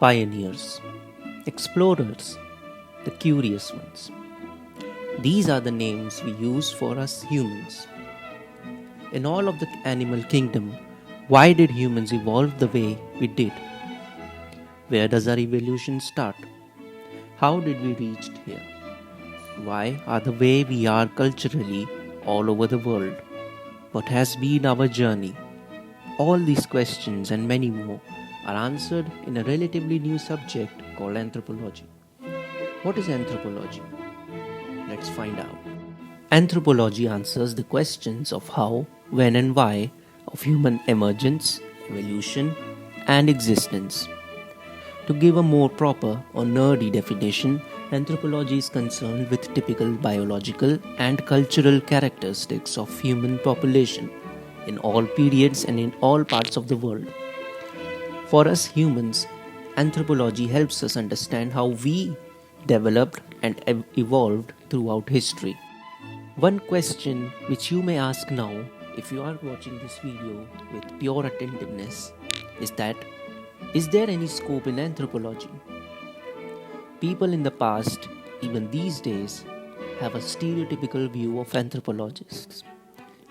pioneers, explorers, the curious ones. These are the names we use for us humans. In all of the animal kingdom, why did humans evolve the way we did? Where does our evolution start? How did we reach here? Why are the way we are culturally all over the world? What has been our journey? All these questions and many more are answered in a relatively new subject called anthropology. What is anthropology? Let's find out. Anthropology answers the questions of how, when, and why of human emergence, evolution, and existence. To give a more proper or nerdy definition, anthropology is concerned with typical biological and cultural characteristics of human population in all periods and in all parts of the world. For us humans, anthropology helps us understand how we developed and evolved throughout history. One question which you may ask now, if you are watching this video with pure attentiveness, is that is there any scope in anthropology? People in the past, even these days, have a stereotypical view of anthropologists.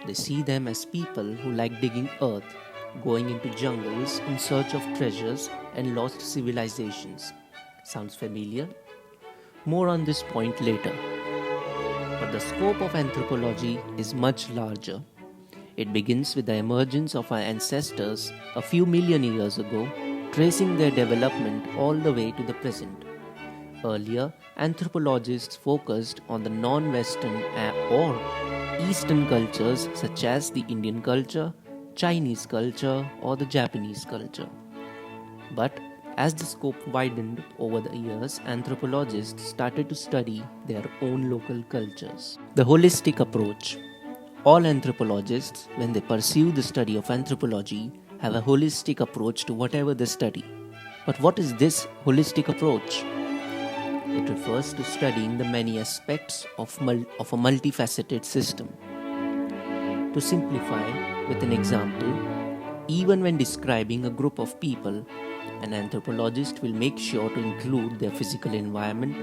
They see them as people who like digging earth, going into jungles in search of treasures and lost civilizations. Sounds familiar? More on this point later. But the scope of anthropology is much larger. It begins with the emergence of our ancestors a few million years ago, tracing their development all the way to the present. Earlier, anthropologists focused on the non-Western or Eastern cultures such as the Indian culture, Chinese culture, or the Japanese culture. But as the scope widened over the years, anthropologists started to study their own local cultures. The holistic approach. All anthropologists, when they pursue the study of anthropology, have a holistic approach to whatever they study. But what is this holistic approach? It refers to studying the many aspects of a multifaceted system. To simplify with an example, even when describing a group of people, an anthropologist will make sure to include their physical environment,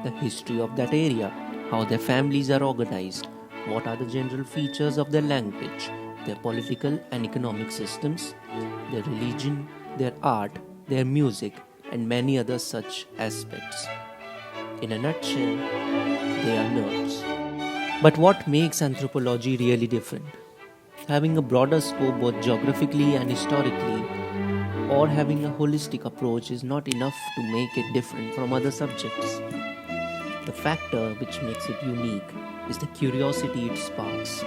the history of that area, how their families are organized, what are the general features of their language, their political and economic systems, their religion, their art, their music, and many other such aspects. In a nutshell, they are nerds. But what makes anthropology really different? Having a broader scope both geographically and historically, or having a holistic approach is not enough to make it different from other subjects. The factor which makes it unique is the curiosity it sparks.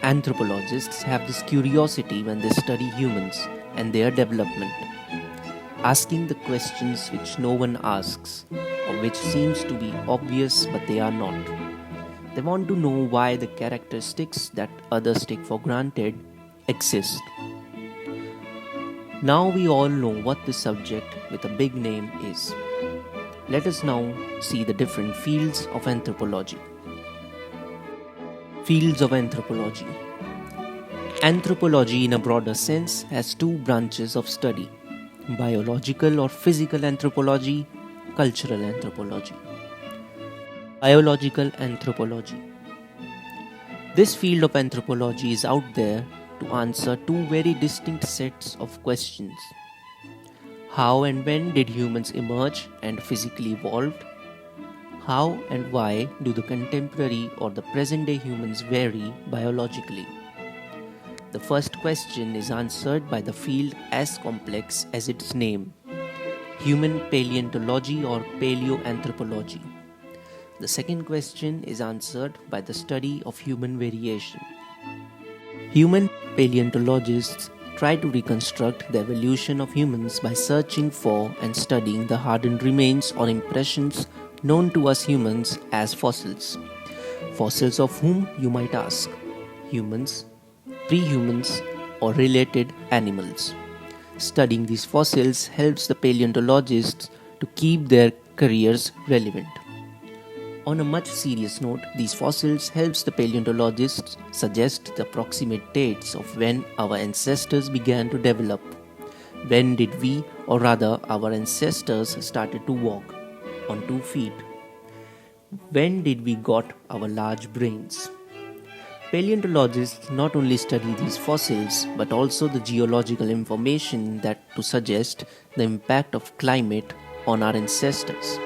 Anthropologists have this curiosity when they study humans and their development, asking the questions which no one asks, or which seems to be obvious but they are not. They want to know why the characteristics that others take for granted exist. Now we all know what this subject with a big name is. Let us now see the different fields of anthropology. Fields of anthropology. Anthropology in a broader sense has two branches of study: biological or physical anthropology, cultural anthropology. Biological anthropology. This field of anthropology is out there to answer two very distinct sets of questions. How and when did humans emerge and physically evolve? How and why do the contemporary or the present day humans vary biologically? The first question is answered by the field as complex as its name, human paleontology or paleoanthropology. The second question is answered by the study of human variation. Human paleontologists try to reconstruct the evolution of humans by searching for and studying the hardened remains or impressions known to us humans as fossils. Fossils of whom, you might ask? Humans, pre-humans, or related animals. Studying these fossils helps the paleontologists to keep their careers relevant. On a much serious note, these fossils helps the paleontologists suggest the approximate dates of when our ancestors began to develop. When did we or rather, our ancestors started to walk on 2 feet. When did we got our large brains? Paleontologists not only study these fossils but also the geological information that to suggest the impact of climate on our ancestors.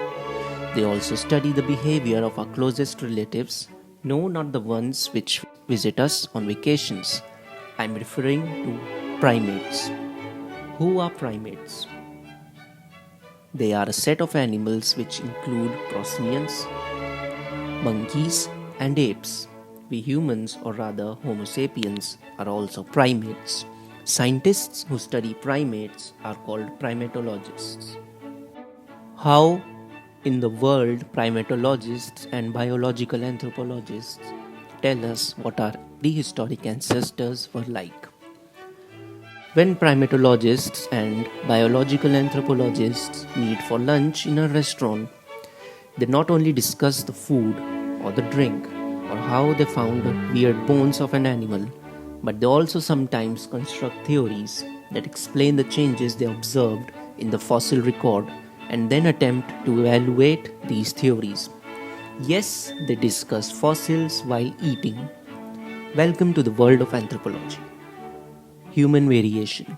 They also study the behavior of our closest relatives, no, not the ones which visit us on vacations. I'm referring to primates. Who are primates? They are a set of animals which include prosimians, monkeys, and apes. We humans, or rather Homo sapiens, are also primates. Scientists who study primates are called primatologists. How in the world primatologists and biological anthropologists tell us what our prehistoric ancestors were like? When primatologists and biological anthropologists meet for lunch in a restaurant, they not only discuss the food or the drink or how they found weird bones of an animal, but they also sometimes construct theories that explain the changes they observed in the fossil record and then attempt to evaluate these theories. Yes, they discuss fossils while eating. Welcome to the world of anthropology. Human variation.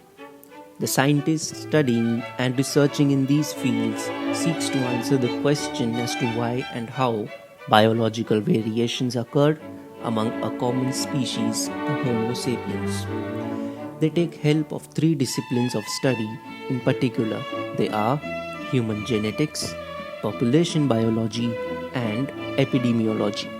The scientists studying and researching in these fields seeks to answer the question as to why and how biological variations occurred among a common species, the Homo sapiens. They take help of 3 disciplines of study in particular. They are human genetics, population biology, and epidemiology.